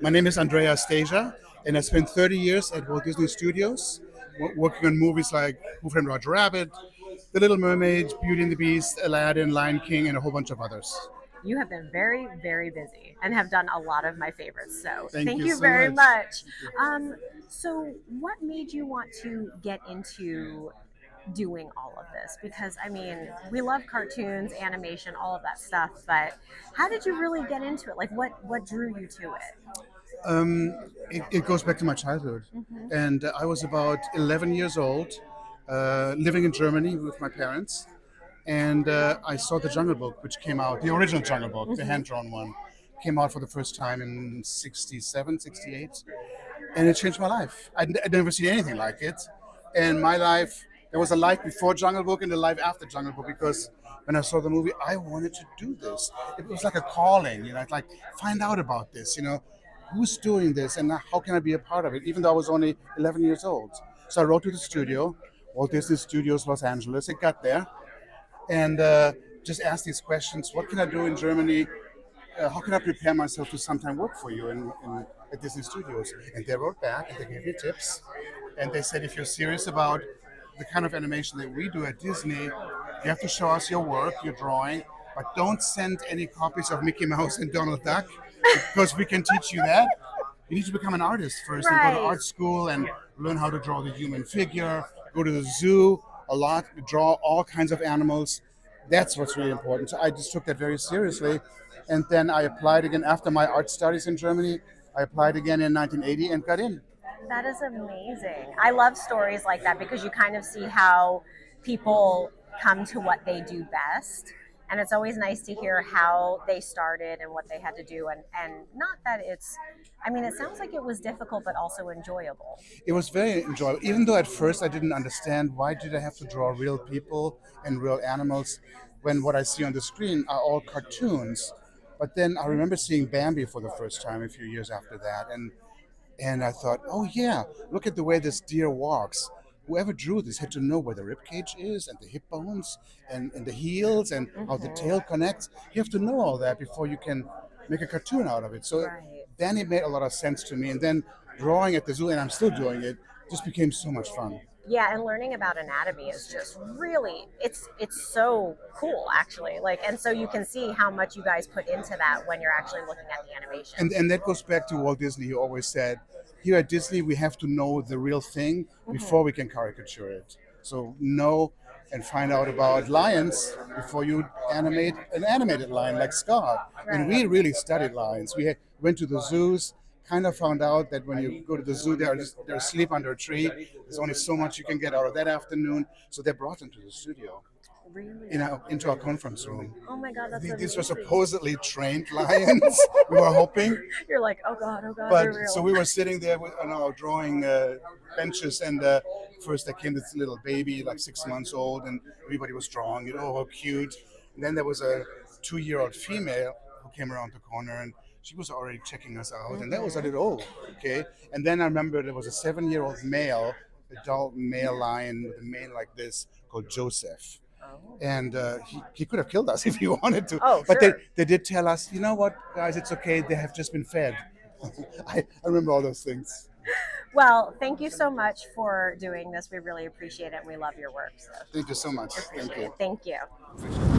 My name is Andreas Deja, and I spent 30 years at Walt Disney Studios, working on movies like Who Framed Roger Rabbit, The Little Mermaid, Beauty and the Beast, Aladdin, Lion King, and a whole bunch of others. You have been very, very busy and have done a lot of my favorites. So Thank thank you you so very much. much. So, what made you want to get into doing all of this? Because I mean, we love cartoons, animation, all of that stuff, but how did you really get into it? Like, what drew you to it? It goes back to my childhood. And I was about 11 years old, living in Germany with my parents. And I saw the Jungle Book, which came out, the original Jungle Book, the hand drawn one, came out for the first time in 67, 68. And it changed my life. I'd never seen anything like it. And my life, there was a life before Jungle Book and a life after Jungle Book because when I saw the movie, I wanted to do this. It was like a calling, I'd like find out about this, who's doing this and how can I be a part of it, even though I was only 11 years old. So I wrote to the studio, Walt Disney Studios, Los Angeles. It got there and just asked these questions. What can I do in Germany? How can I prepare myself to sometime work for you at Disney Studios? And they wrote back and they gave me tips. And they said, if you're serious about the kind of animation that we do at Disney, you have to show us your work, your drawing, but don't send any copies of Mickey Mouse and Donald Duck because we can teach you that. You need to become an artist first and go to Right. art school and learn how to draw the human figure, go to the zoo a lot, draw all kinds of animals. That's what's really important. So I just took that very seriously. And then I applied again after my art studies in Germany. I applied again in 1980 and got in. That is amazing. I love stories like that because you kind of see how people come to what they do best. And it's always nice to hear how they started and what they had to do. And not that it's, I mean, it sounds like it was difficult, but also enjoyable. It was very enjoyable, even though at first I didn't understand why did I have to draw real people and real animals when what I see on the screen are all cartoons. But then I remember seeing Bambi for the first time a few years after that, and I thought, oh yeah, look at the way this deer walks. Whoever drew this had to know where the rib cage is and the hip bones and the heels and how the tail connects. You have to know all that before you can make a cartoon out of it. So Right. then it made a lot of sense to me. And then drawing at the zoo, and I'm still doing it, just became so much fun. Yeah, and learning about anatomy is just really it's so cool actually. Like, and so you can see how much you guys put into that when you're actually looking at the animation. And that goes back to Walt Disney. He always said, here at Disney, we have to know the real thing before we can caricature it. So know and find out about lions before you animate an animated lion like Scar. And we Right. really studied lions. Went to the zoos, kind of found out that when you go to the zoo, they're asleep under a tree. There's only so much you can get out of that afternoon. So they brought them to the studio, Really? into our conference room. Oh my god, that's These were amazing. supposedly trained lions. We were hoping, You're like, oh god, but they're real. so we were sitting there with drawing benches, and first there came this little baby, like 6 months old, and everybody was drawing it. Oh, how cute! And then there was a 2-year-old female who came around the corner, and she was already checking us out, and that was a little old, okay. And then I remember there was a 7-year-old male, adult male lion with a mane like this called Joseph, Oh. and he could have killed us if he wanted to. Oh, But sure. they did tell us, you know what, guys, it's okay. They have just been fed. I remember all those things. Well, thank you so much for doing this. We really appreciate it and we love your work. So Thank you so much. Thank appreciate you. it. Thank you.